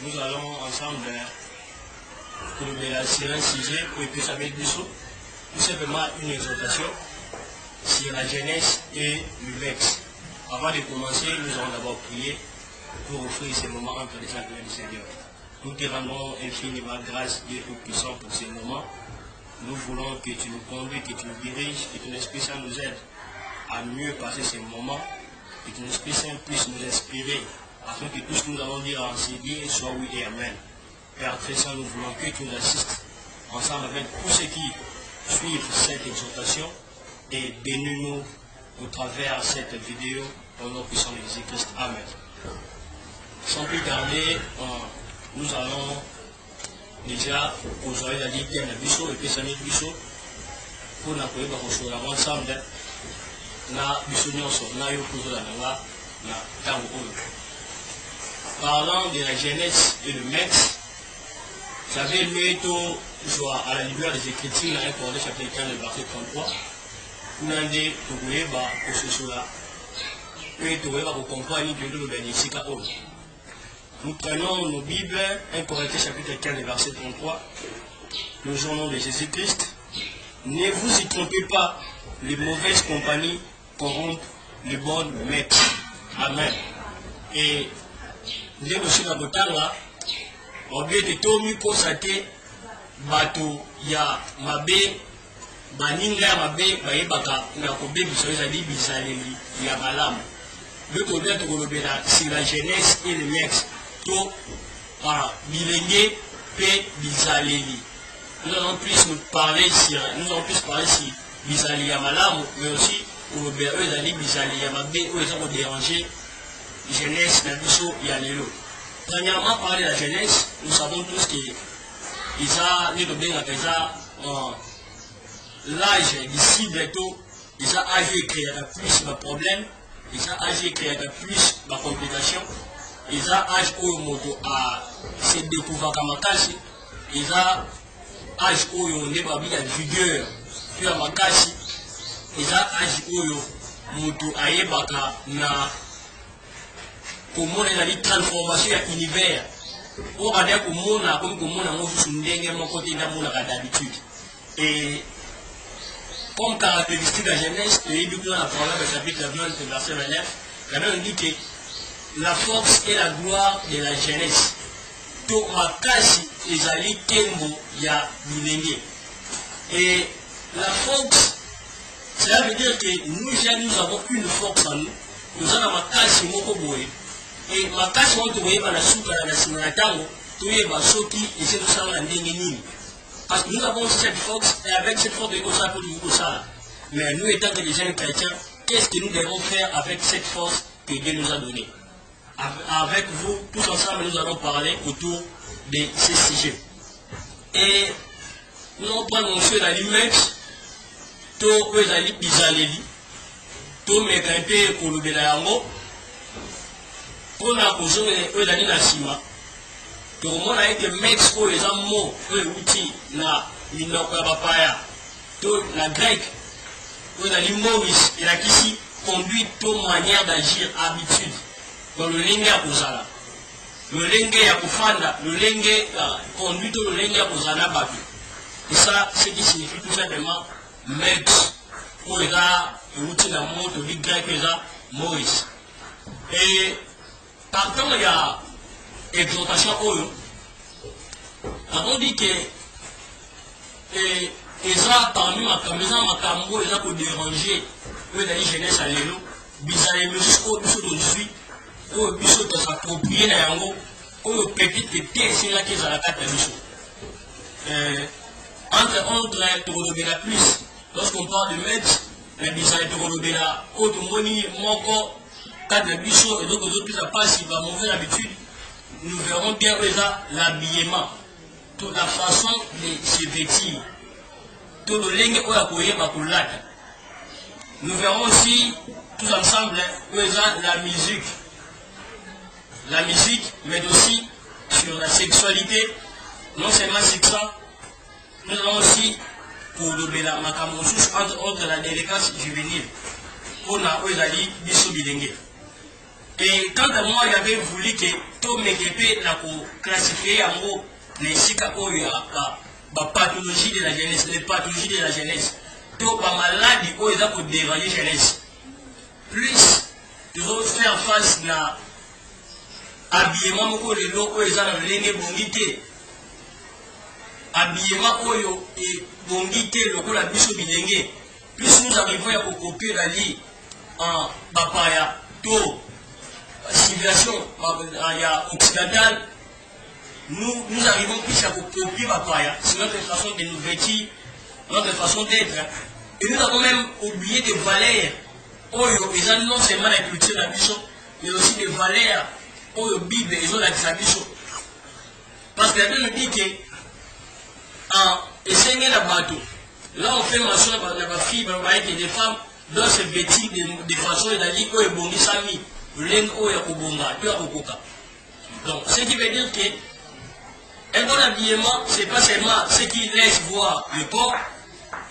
nous allons ensemble sur un sujet pour que ça mette du saut. Tout simplement une exhortation sur la jeunesse et le vex. Avant de commencer, nous allons d'abord prier pour offrir ces moments entre les saints du Seigneur. Nous te rendons infiniment grâce, Dieu Tout-Puissant, pour ces moments. Nous voulons que tu nous conduis, que tu nous diriges, que ton Esprit Saint nous aide à mieux passer ces moments, que ton Esprit Saint puisse nous inspirer, afin que tout ce que nous allons dire en ces dieux soit oui et amen. Père très saint, nous voulons que tu nous assistes ensemble avec tous ceux qui suivent cette exhortation et bénis-nous au travers de cette vidéo au nom puissant de Jésus-Christ. Amen. Sans plus tarder, nous allons déjà aujourd'hui la Ligue de Bisso et Pessamit Bisso pour la première fois ensemble na Bisso Nyonso na yo kuzola na na tango oyo. Parlant de la jeunesse et le maître, j'avais lu à la lumière des Écritures, dans 1 Corinthiens chapitre 15, le verset 33, où on dit que ce soit nous prenons nos Bibles, 1 Corinthiens chapitre 15, le verset 33, nous au nom de Jésus-Christ. Ne vous y trompez pas, les mauvaises compagnies corrompent les bonnes maîtres. Amen. Et nous aussi dans le temps là, on a été tout constaté, bateau ya mabe, baninga mabe, baebaka, na kobe bisoezali bizaleli ya malamu. Le problème c'est la jeunesse et le maître. Tout par bilenge pe bizaleli. Nous allons plus nous parler sur bizaleli ya malamu, mais aussi pour le bizaleli ya mabe, où ils ont dérangé jeunesse na biso ya lelo. Premièrement, parler de la jeunesse, nous savons tous qu'ils ont l'âge d'ici bientôt, ils ont âge de créer plus de problèmes, ils ont âge de créer plus de complications, ils ont âge où à se découvrir comme Makasi, ils ont âge où on est pas bien vigueur, puis à Makasi, ils ont âge où moto aïebaka na comment on a dit transformation à l'univers. On va dire comment on a d'habitude. Et comme caractéristique de la jeunesse, et nous dans la parole de chapitre 20, verset 29, la Bible dit que la force et la gloire de la jeunesse. To makasi ezali tembo ya bilenge. Et la force, cela veut dire que nous avons une force en nous. Nous avons makasi moko boye. Et ma casse, on te voyait dans la soupe à la simulatango, tu es ma soki et c'est tout ça en déni. Parce que nous avons cette force et avec cette force de ça pour nous ça. Mais nous étant des jeunes chrétiens, qu'est-ce que nous devons faire avec cette force que Dieu nous a donnée? Avec vous, tous ensemble, nous allons parler autour de ces sujets. Et nous allons prendre monsieur la limite, tout les bizaleli, tout mes grimpés pour le bélayango. Pour la cause de la Nina, tout le monde a été Mexico, les amours, les outils, la Minopapaya, toute la grecque, la Maurice et la Kissi conduit toute manière d'agir habitude dans le lingue à Kozala. Le lingue à Kofanda, le lingue conduit tout le lingue à Kozala Babi. Et ça, c'est ce qui signifie tout simplement Mex, pour les outils d'amour, les grecs, les Maurice. Et partant, il y a exhortation Oyo. On dit que ça parmi ma cambo, ils ont pour déranger la jeunesse à l'élo. Bizarre, jusqu'au biso d'aujourd'hui, au biso de s'approprier la yango, au pépite de thé, c'est là qu'ils ont la carte de biso. Entre la plus, lorsqu'on parle de maître, les bizarres de la haute moni, moko. Quand le bichot et d'autres autres ça passe, il va mauvaise habitude, nous verrons bien l'habillement, toute la façon de se vêtir, tout le lingue où il y a nous verrons aussi tous ensemble la musique, mais aussi sur la sexualité, non seulement sexuelle, nous avons aussi pour le la macamosus entre autres la délinquance juvénile, on a biso bilenge. Et quant à moi, j'avais voulu que tout mes épées classifier en gros les pathologies de la jeunesse, les pathologies de la jeunesse. Tout les maladies qui ont dérangé la jeunesse. Plus, nous allons faire face à l'habillement qui est dans le bongité. Habillement qui est bongité, le biso bilenge. Plus nous arrivons à copier la lit en papaya, tout. Civilisation occidentale, nous arrivons plus à copier Papaya. C'est notre façon de nous vêtir, notre façon d'être. Et nous avons même oublié des valeurs. Ils ont non seulement la culture de la Bichon, mais aussi des valeurs. La Bible, ils ont la Bichon. Parce que la Bible nous dit que essayer la bateau. Là, on fait mention à la fille, que des femmes doivent se vêtir de façon et d'aller où ils vont s'amuser. Donc, ce qui veut dire que un bon habillement, ce n'est pas seulement ce qui laisse voir le corps.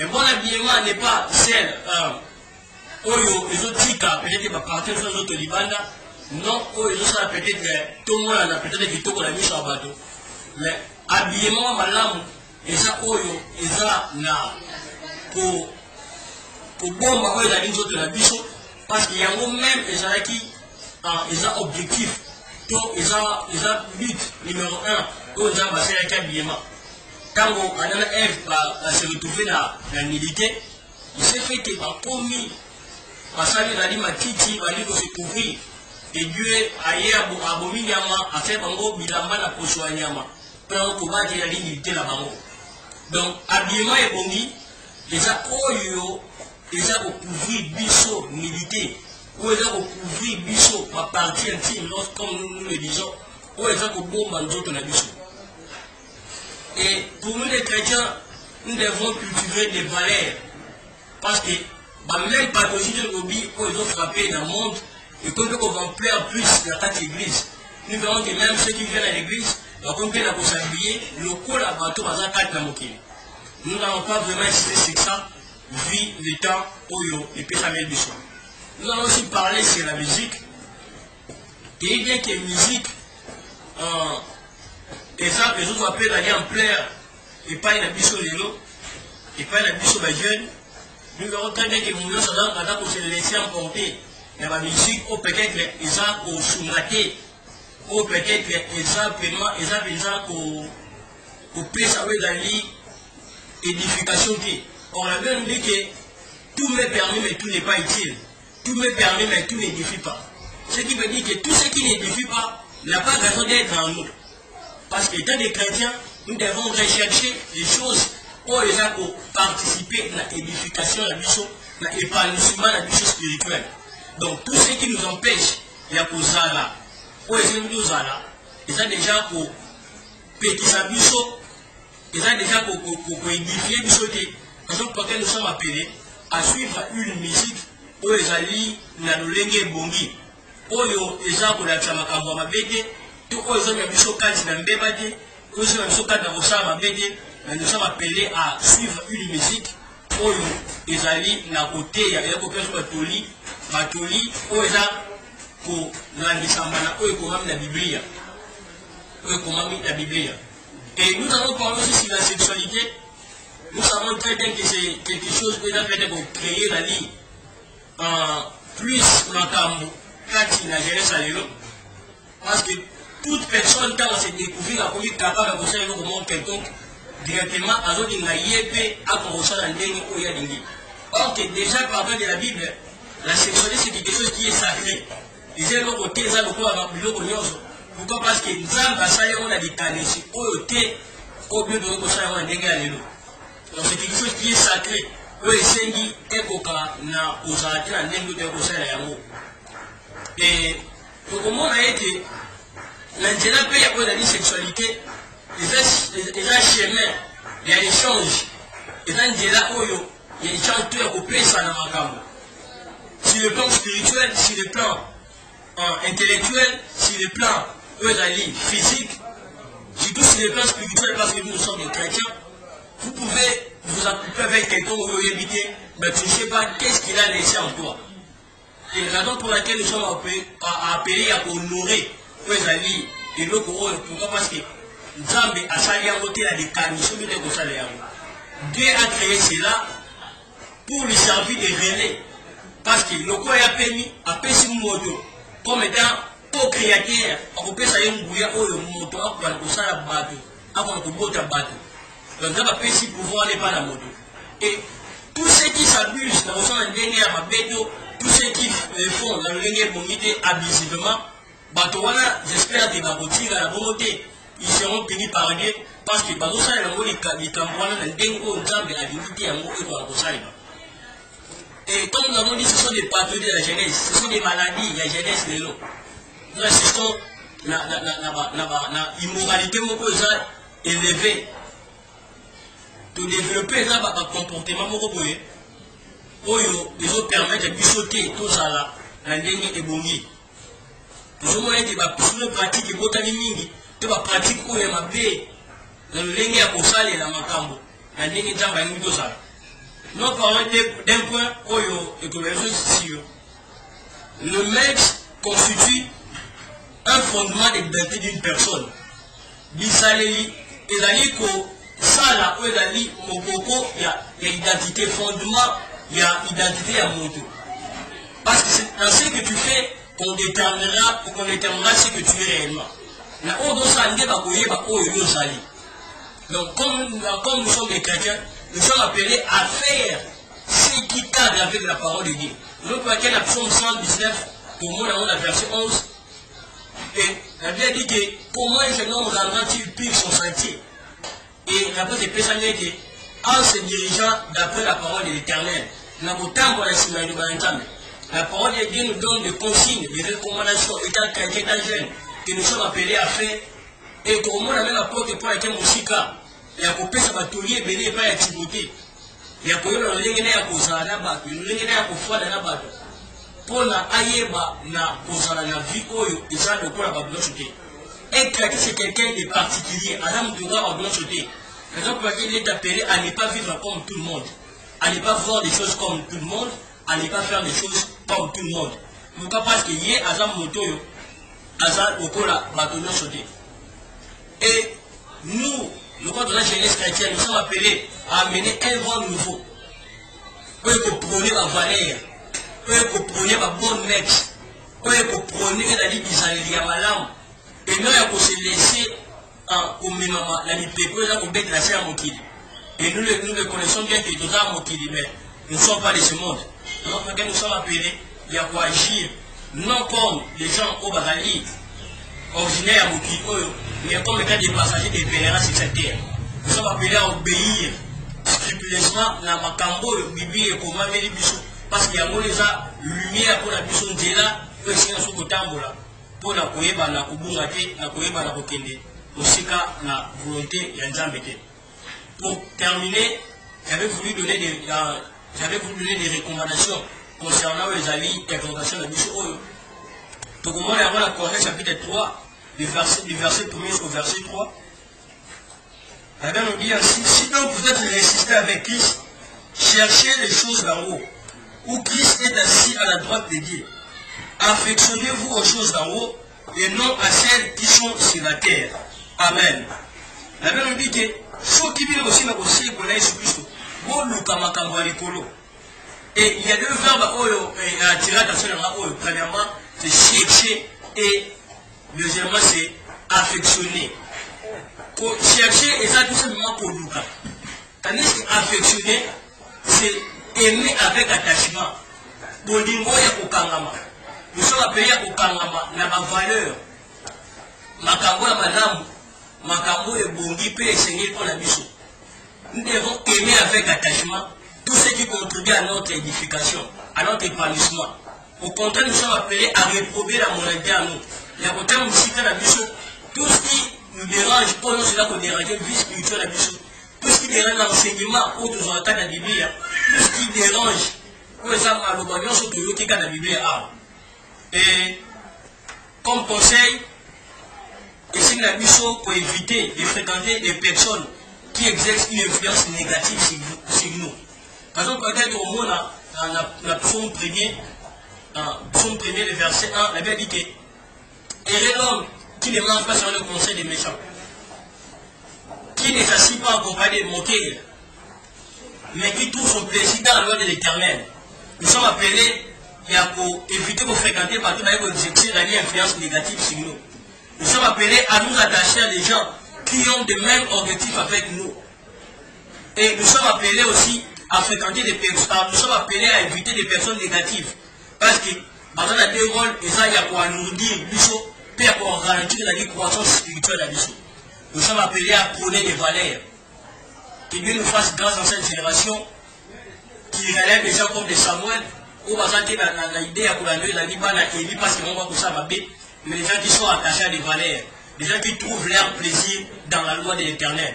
Un bon habillement n'est pas celle les autres tika, peut-être partir sur les autres libanda. Non, les autres peut-être tout le monde a peut-être qui toque la mise sur le bateau. Mais habillement, madame, et ça, et ça, pour bon, la ligne de la bichon, parce qu'il y a même des gens qui ils ont objectif, ils ont but numéro 1, ils ont passé avec habillement. Quand Adam et Ève se retrouver dans la nudité, il s'est fait que par commis, parce qu'il a dit ma titi, il va se couvrir. Et Dieu a eu abomi nyama, a fait bango bilamba na pocho nyama. Pour pouvoir dire la nudité là-bas. Donc, habillement est bon, ils ont couvrir biso nudité. Où est-ce qu'on couvrir biso, ma partie intime, comme nous le disons, où est-ce qu'on bombe en d'autres la biso. Et pour nous les chrétiens, nous devons cultiver des valeurs. Parce que même pathologie de lobby, où ils ont frappé dans le monde, et comme on va plaire plus dans cette église, nous verrons que même ceux qui viennent à l'église, ils vont bien s'habiller, le coup là bateau va s'attaquer dans le nous n'avons pas vraiment insisté sur ça, vu le temps où il peut s'amener du soir. Nous allons aussi parler sur la musique. Et bien que la musique, les autres appellent d'aller en plaire, et pas la biso lélo, et pas la biso jeune. Nous verrons très bien que nous allons se laisser emporter dans la musique, ou peut-être ils ont soumaté, ou peut-être ils ont coupé ça dans l'édification. On a bien dit que tout m'est permis, mais tout n'est pas utile. Tout me permet, mais tout n'édifie pas. Ce qui veut dire que tout ce qui n'édifie pas n'a pas raison d'être en nous. Parce qu'étant des chrétiens, nous devons rechercher les choses où ils ont pour participer à l'édification de la bichon, à l'épanouissement de la bichon spirituelle. Donc tout ce qui nous empêche, il y a pour ça là. Où ils ont là, ils ont déjà pour péter sa bichon, ils ont déjà pour édifier la bichon. Raison pour laquelle nous sommes appelés à suivre une musique. Oyo ezali na lolenge ebongi oyo eza kolakisa makambo ya mabe te to oyo ezomia biso kati na mbeba te oyo ezomia biso kati na kosala mabe te mais nous sommes appelés à suivre une musique oyo ezali na koteya eza kopesa batoli oyo eza kolandisama na oyo ekomami na biblia et nous allons parler aussi sur la sexualité. Nous savons très bien que c'est quelque chose qui est fait pour créer la vie plus makambo kati na jeunesse alelo parce que toute personne quand on s'est découvert comme capable de faire un monde quelconque directement azolinga yebe akosala ndenge oyo alingi. Or que déjà partant de la Bible, la sexualité c'est quelque chose qui est sacré. Les gens ont été ça beaucoup avant biloko nyonso. Pourquoi? Parce que Nzambe asali on a des kanesi oyo te au lieu de kosala on ndenge alelo. Donc c'est quelque chose qui est sacré. Oui, esengi ekoka na kozala te na ndenge to ekosala yango. Et tokomona ete na nzela mpe ya koyo ezali sexualité eza chemin ya échange, eza nzela oyo ya échange to ya kopesa na makambo sur le plan spirituel, sur le plan intellectuel, sur le plan oyo ezali physique, surtout sur le plan spirituel parce que nous sommes des chrétiens. Vous pouvez vous occuper avec quelqu'un où vous habitez, mais tu ne sais pas qu'est-ce qu'il a laissé en toi. Et la raison pour laquelle nous sommes appelés à honorer les alliés et l'autre, pourquoi? Parce que Nzambe a sali yango te la décarnation de kosala yango. Dieu a créé cela pour lui servir de relais. Parce que le corps a permis à pécher moto comme étant co-créateur. On peut savoir un bouillard ou le moto à quoi on s'en a battu, à quoi on peut battu. Donc ça va pécher pouvoir aller par la moto. Et tous ceux qui s'abusent dans le sens d'un dernier à ma bête, tous ceux qui font dans le dernier bonité abusivement, j'espère que ma boutique à la volonté, ils seront punis par Dieu parce que ça les campagnes dans le dernier à l'unité à mon et comme nous avons dit, ce sont des pathologies de la jeunesse, ce sont des maladies de la jeunesse de l'eau. Nous assistons à l'immoralité élevée. De développer un comportement ils ont permis de sauter tout ça là, dans le dernier ébongi. Nous avons dit que les pratiques et botaniques, tu vas pratiquer pour les mabés, dans le dernier à Kosal et la Macambo, dans le dernier temps, tout ça. Nous parlons d'un point où le maître constitue un fondement de l'identité d'une personne. Bisaleli, et ça là où il y a l'identité fondement, il y a l'identité à moto. Parce que c'est dans ce que tu fais qu'on déterminera ce que tu es réellement. Donc comme nous sommes des chrétiens, nous sommes appelés à faire ce qui cadre avec la parole de Dieu. Nous avons la psaume 119, pour moi, dans la verset 11. Et la Bible dit que pour moi, un jeune homme rendra-t-il pire son sentier. Et la parole de Pessamé dit en se dirigeant d'après la parole de l'Éternel. La parole de Dieu nous donne des consignes, des recommandations, étant chrétien, étant jeune, que nous sommes appelés à faire. Et comme on a même apporté pour laquelle Moussika. Il y a coupé sa batouille, mais il n'y a pas de Timothée. Il y a coupé le lingé à Kozana, le lingé à Kofouana Nabato. Pour la Ayeba, na Kozana, la vie, il s'en a pour la Babylone. Et Kraki, c'est quelqu'un de particulier. Adam Doura a bien sauté. Raison pour laquelle il est appelé à ne pas vivre comme tout le monde, à ne pas voir des choses comme tout le monde, à ne pas faire des choses comme tout le monde. Pourquoi? Parce qu'il y a Azam Motoyo, Azam Okola, Babylone sauté. Et nous, le corps de la jeunesse chrétienne, nous sommes appelés à amener un vent nouveau. Eux qui prônent la valeur, eux qui prônent la bonne maître, eux qui prônent la vie d'Israël, à ma lame. Et nous, il faut se laisser au même moment, la vie de la bête de la chair Mokili. Et nous le connaissons bien que nous sommes Mokili, mais nous ne sommes pas de ce monde. Donc, nous sommes appelés, il y a quoi agir, non comme les gens au Bazali, originaires à Mokili, mais comme étant des passagers des pèlerins sur cette terre. Nous sommes appelés à obéir scrupuleusement dans ma cambo, le bibi et comment les bisous. Parce qu'il y a une lumière pour la bisou de là, que c'est un sous-cotambo là. Pour la koyeba na kubungate, na koyeba na kokende. Aussi la volonté de Nzambete. Pour terminer, j'avais voulu donner des recommandations concernant les alliés et l'exhortation de Bissou. Donc, on va avoir la Corinthiens chapitre 3, du verset 1er au verset 3. La Bible nous dit ainsi: si donc vous êtes ressuscité avec Christ, cherchez les choses d'en haut, où Christ est assis à la droite de Dieu. Affectionnez-vous aux choses d'en haut et non à celles qui sont sur la terre. Amen. La Bible nous dit que ce qui vient aussi dans le ciel pour Jésus-Christ, et il y a deux verbes à attirer l'attention. Premièrement, c'est chercher et deuxièmement, c'est affectionner. Pour chercher, et ça tout simplement pour nous. Tandis qu'affectionner, c'est aimer avec attachement. Bolingo ya kokangama. Nous sommes appelés à kokangama na ma valeur. Makambo ya madame, makambo ya bongi pe esengeli pour la biso. Nous devons aimer avec attachement tout ce qui contribue à notre édification, à notre épanouissement. Au contraire, nous sommes appelés à réprober la moralité à nous. Il y a côté musical à biso, tout ce qui nous dérange, pour nous, c'est là qu'on dérange le vie spirituelle à biso. Tout ce qui dérange l'enseignement, ou nous entendons la Bible, tout ce qui dérange, pour exemple, à l'obédience, surtout qui dans la Bible. Et comme conseil, essayer la biso pour éviter de fréquenter des personnes qui exercent une influence négative sur nous. Par exemple, peut-être au monde, dans la psaume premier, Psaume 1er, le verset 1, la Bible dit que heureux l'homme qui ne mange pas sur le conseil des méchants, qui ne s'assit pas en compagnie des moqueurs, mais qui trouve son plaisir dans la loi de l'Éternel. Nous sommes appelés pour éviter de fréquenter partout avec l'exercice d'aller influence négative sur nous. Nous sommes appelés à nous attacher à des gens qui ont de mêmes objectifs avec nous. Et nous sommes appelés aussi à fréquenter des personnes, nous sommes appelés à éviter des personnes négatives. Parce que, dans la deux rôles, il y a pour nous dire, pour ralentir la croissance spirituelle à l'issue. Nous sommes appelés à prôner des valeurs. Que Dieu nous fasse grâce dans cette génération qui relève des gens comme des Samuel, où on va l'idée à la Élie parce qu'ils vont voir que ça va bien, mais les gens qui sont attachés à des valeurs, des gens qui trouvent leur plaisir dans la loi de l'Éternel.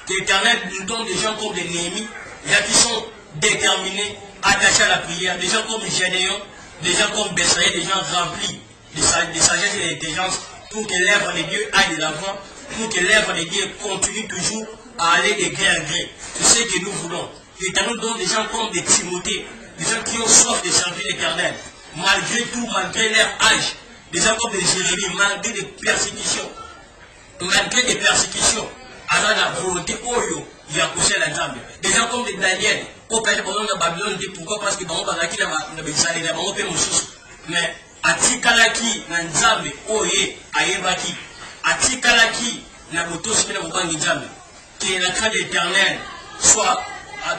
Que l'Éternel nous donne des gens comme des Néhémie, des gens qui sont déterminés, attachés à la prière, des gens comme Gédéon, des gens comme Bessaïe, des gens remplis de sagesse et d'intelligence pour que l'œuvre de Dieu aille de l'avant, pour que l'œuvre de Dieu continue toujours à aller de gré à gré. C'est ce que nous voulons. L'Éternel donne des gens comme des Timothée, des gens qui ont soif de servir l'Éternel, malgré tout, malgré leur âge, des gens comme des Jérémie, malgré des persécutions, à la volonté, il y a poussé la jambe. Des gens comme des Daniel, au père de Babylone, pourquoi? Parce que dans le mais atikalaki na nzambe oye ayebaki atikalaki na botosi na bobangi nzambe. Que la crainte de l'Éternel soit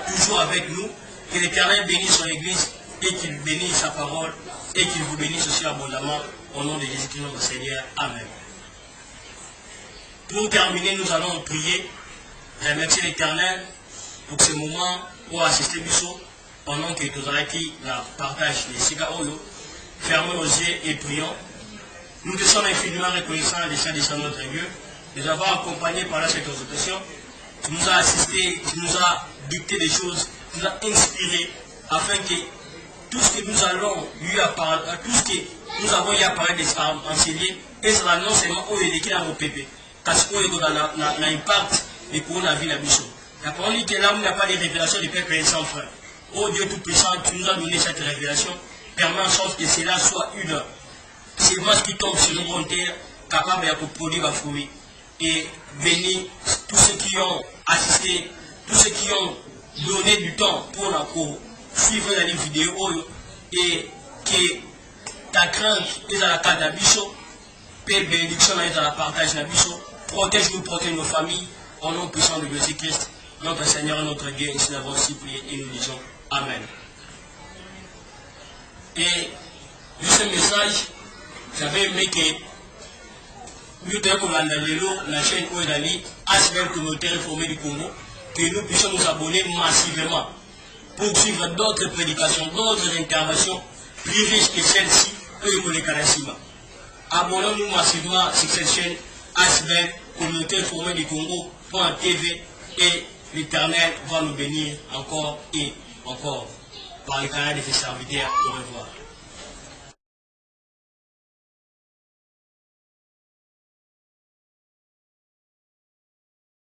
toujours avec nous, que l'Éternel bénisse son Église et qu'il bénisse sa parole et qu'il vous bénisse aussi abondamment au nom de Jésus-Christ notre Seigneur. Amen. Pour terminer, nous allons prier, remercier l'Éternel pour ce moment pour assister Bissot pendant que nous allons la partage des Sika Oyo. Fermons nos yeux et prions. Nous te sommes infiniment reconnaissants des saints de notre Dieu, de nous avoir accompagnés pendant cette consultation. Tu nous as assistés, tu nous as dicté des choses, tu nous as inspirés afin que tout ce que nous allons eu à parler, tout ce que nous avons eu à parler d'enseigner, et cela non seulement au éléqué dans nos pépés, parce qu'il y a un impact de pour la vie de la mission. La parole dit que là où il n'y a pas de révélation de peuple et sans frère. Oh Dieu Tout-Puissant, tu nous as donné cette révélation. Permet en sorte que cela soit une sémence qui tombe sur une bonne terre, capable de produire des fruits. Et bénis tous ceux qui ont assisté, tous ceux qui ont donné du temps pour suivre la vidéo et que ta crainte est à la carte d'Abisso, paix et bénédiction est à la partage d'Abisso, protège-nous, protège nos familles, au nom puissant de Jésus-Christ, notre Seigneur et notre Dieu, ainsi nous avons aussi prié et nous disons Amen. Et juste un message, j'avais aimé que nous devons la chaîne Ouedali, ASBEL communautaire réformée du Congo, que nous puissions nous abonner massivement pour suivre d'autres prédications, d'autres interventions plus riches que celle-ci, abonnons-nous massivement sur cette chaîne ASBEL communautaire réformée du Congo.tv et l'Éternel va nous bénir encore et encore par le canal de ses serviteurs. Au revoir.